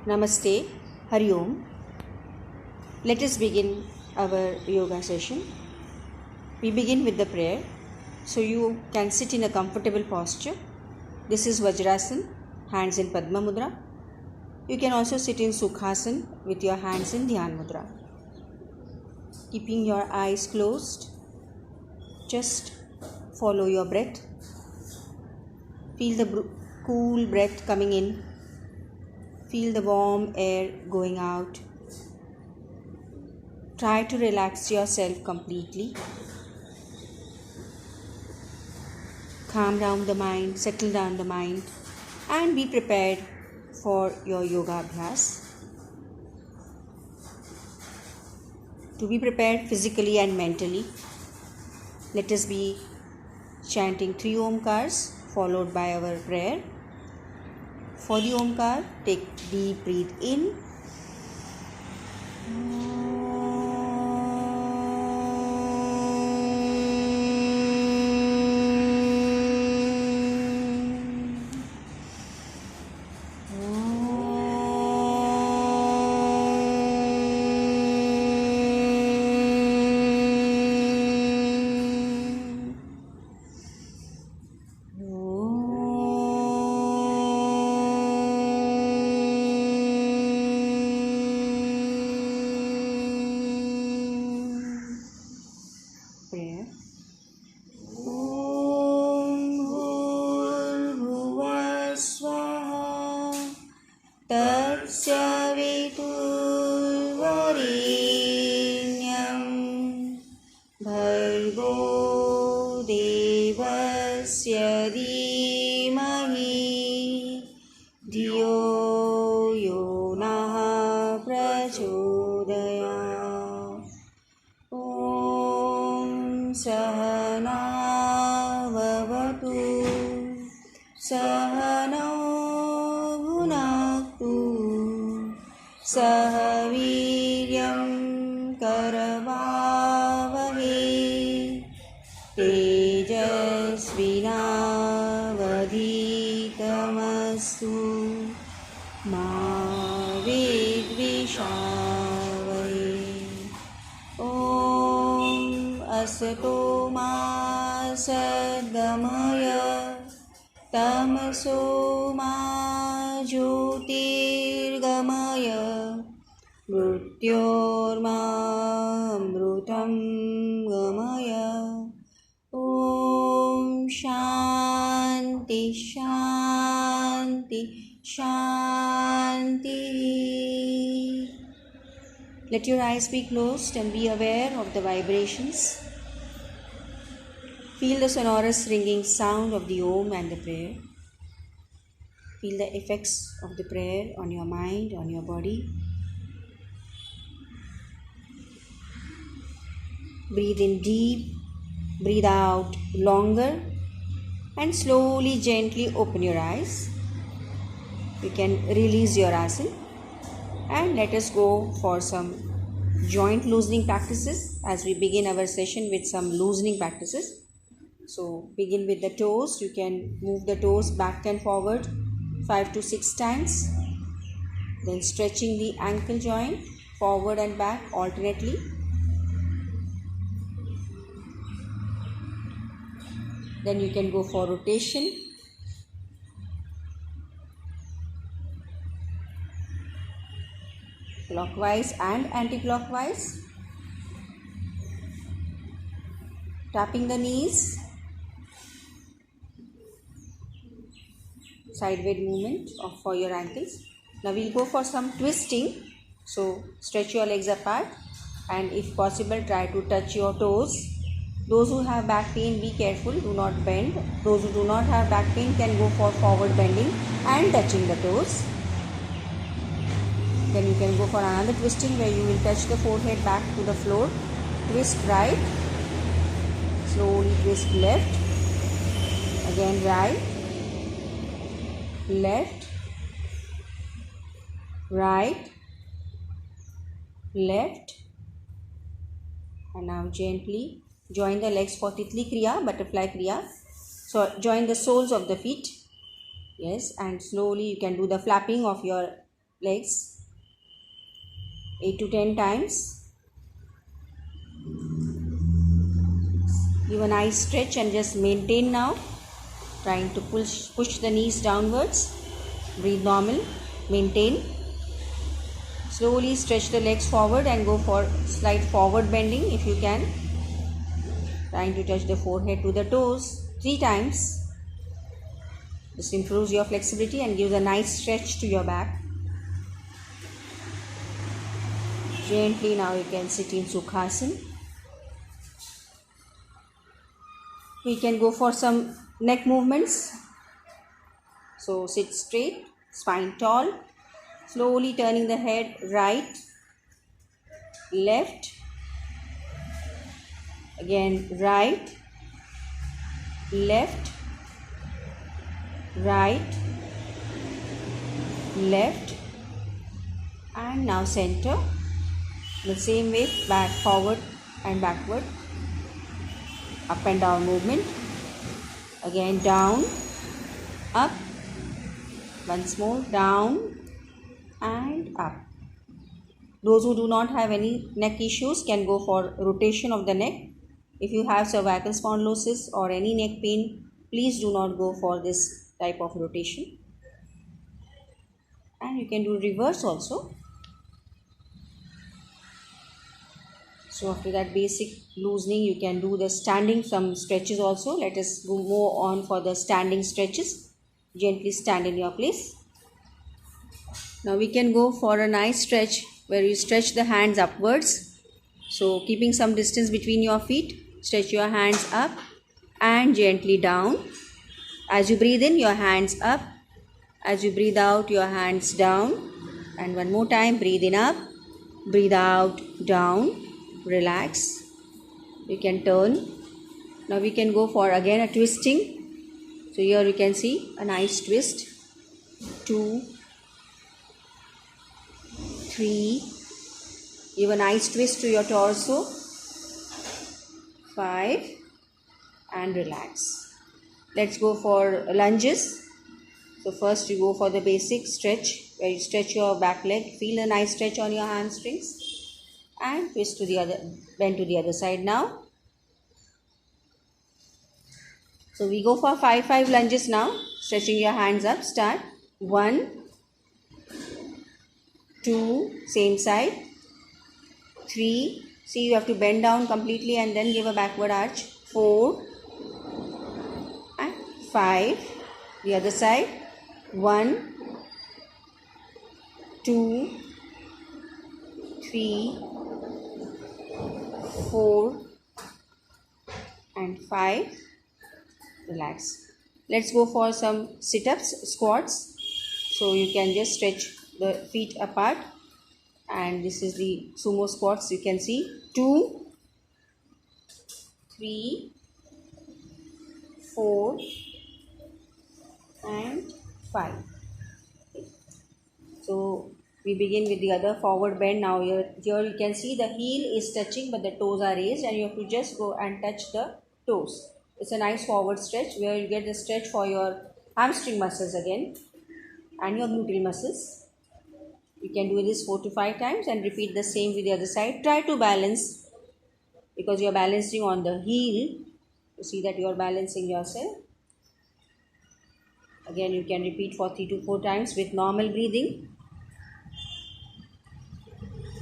Namaste, Hari Om. Let us begin our yoga session. We begin with the prayer. So you can sit in a comfortable posture. This is Vajrasana, hands in Padma Mudra. You can also sit in Sukhasana with your hands in Dhyan Mudra. Keeping your eyes closed, just follow your breath. Feel the cool breath coming in. Feel the warm air going out. Try to relax yourself completely. Calm down the mind, settle down the mind, and be prepared for your yoga abhyas. To be prepared physically and mentally, let us be chanting 3 Omkars followed by our prayer. For the Omkar, take deep breath in. Prayer. Om Bhurbhuvah Swaha Tatsya Viturvarenyam Bhargo Devasya Dhimahi Dhiyo Yo Nah Prachodayat. Sahana Vavatu Sahana Bhunaktu Sahaviryam Karavavahe Tejasvinavadhitamastu Ma Vidvishavahe. Asato ma sadgamaya tamaso ma jyotirgamaya mrityorma amrutam gamaya. Om Shanti Shanti Shanti. Let your eyes be closed and be aware of the vibrations. Feel the sonorous ringing sound of the Om and the prayer. Feel the effects of the prayer on your mind, on your body. Breathe in deep, breathe out longer, and slowly, gently open your eyes. You can release your asana. And let us go for some joint loosening practices as we begin our session with some loosening practices. So begin with the toes. You can move the toes back and forward 5 to 6 times. Then stretching the ankle joint forward and back alternately. Then you can go for rotation. Clockwise and anti-clockwise. Tapping the knees. Sideward movement for your ankles. Now we'll go for some twisting. So stretch your legs apart and if possible try to touch your toes. Those who have back pain, be careful, do not bend. Those who do not have back pain can go for forward bending and touching the toes. Then you can go for another twisting where you will touch the forehead back to the floor. Twist right. Slowly twist left. Again right. Left. Right. Left. And now gently join the legs for Titli Kriya, butterfly Kriya. So join the soles of the feet. Yes, and slowly you can do the flapping of your legs 8 to 10 times. Give a nice stretch and just maintain now. Trying to push the knees downwards. Breathe normal. Maintain. Slowly stretch the legs forward and go for slight forward bending if you can. Trying to touch the forehead to the toes 3 times. This improves your flexibility and gives a nice stretch to your back. Gently now you can sit in Sukhasana. We can go for some neck movements. So sit straight, spine tall, slowly turning the head right, left, again right, left, right, left, and now center. The same way, back, forward and backward. Up and down movement. Again down, up, once more down and up. Those who do not have any neck issues can go for rotation of the neck. If you have cervical spondylosis or any neck pain, please do not go for this type of rotation. And you can do reverse also. So after that basic loosening, you can do the standing some stretches also. Let us go more on for the standing stretches. Gently stand in your place. Now we can go for a nice stretch where you stretch the hands upwards. So keeping some distance between your feet, stretch your hands up and gently down. As you breathe in, your hands up. As you breathe out, your hands down. And one more time, breathe in up, breathe out, down. Relax. You can turn. Now we can go for again a twisting. So here you can see a nice twist. 2, 3. Give a nice twist to your torso. 5. And relax. Let's go for lunges. So first you go for the basic stretch where you stretch your back leg. Feel a nice stretch on your hamstrings. And twist to the other, bend to the other side now. So we go for 5 lunges now. Stretching your hands up. Start. 1, 2, same side. 3. See, you have to bend down completely and then give a backward arch. 4 and 5. The other side. 1, 2, 3, 4 and 5. Relax. Let's go for some sit-ups, squats. So you can just stretch the feet apart, and this is the sumo squats. You can see 2, 3, 4 and 5. So we begin with the other forward bend. Now here you can see the heel is touching but the toes are raised, and you have to just go and touch the toes. It's a nice forward stretch where you get the stretch for your hamstring muscles again and your gluteal muscles. You can do this 4 to 5 times and repeat the same with the other side. Try to balance because you are balancing on the heel. You see that you are balancing yourself. Again, you can repeat for 3 to 4 times with normal breathing.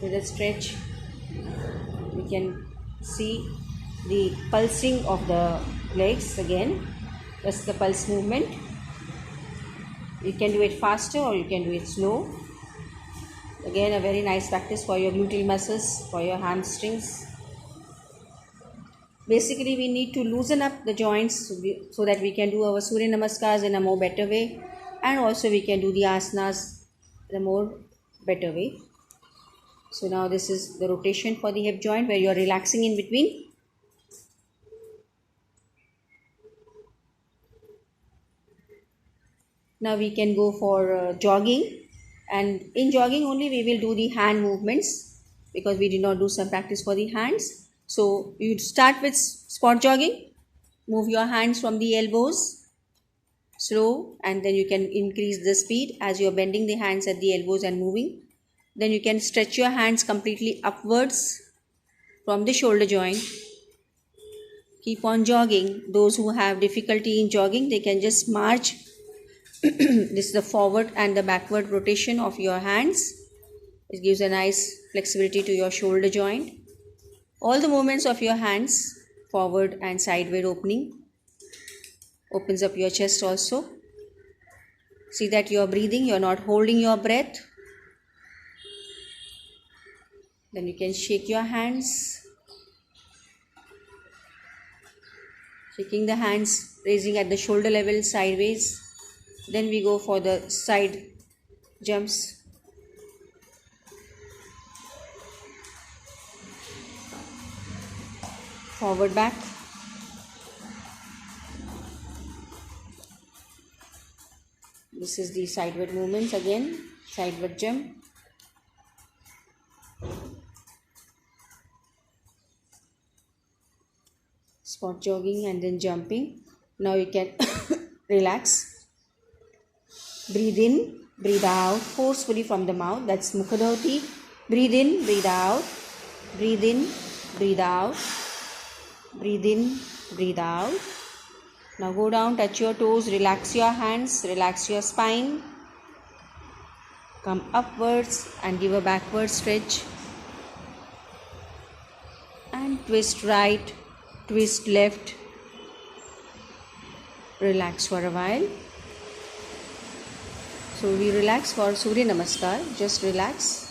With a stretch, you can see the pulsing of the legs again. That's the pulse movement. You can do it faster or you can do it slow. Again, a very nice practice for your gluteal muscles, for your hamstrings. Basically, we need to loosen up the joints so that we can do our Surya Namaskars in a more better way, and also we can do the asanas in a more better way. So now this is the rotation for the hip joint where you are relaxing in between. Now we can go for jogging, and in jogging only we will do the hand movements because we did not do some practice for the hands. So you start with spot jogging. Move your hands from the elbows slow, and then you can increase the speed as you are bending the hands at the elbows and moving. Then you can stretch your hands completely upwards from the shoulder joint. Keep on jogging. Those who have difficulty in jogging, they can just march. This is the forward and the backward rotation of your hands. It gives a nice flexibility to your shoulder joint. All the movements of your hands, forward and sideward opening, opens up your chest also. See that you are breathing, you are not holding your breath. Then you can shake your hands. Shaking the hands, raising at the shoulder level sideways. Then we go for the side jumps. Forward back. This is the sideward movements again. Sideward jump. Spot jogging and then jumping. Now you can relax. Breathe in, breathe out forcefully from the mouth. That's Mukha-Dhroti. Breathe in, breathe out. Breathe in, breathe out. Breathe in, breathe out. Now go down, touch your toes, relax your hands, relax your spine. Come upwards and give a backward stretch. And twist right, twist left. Relax for a while. So we relax for Surya Namaskar. Just relax.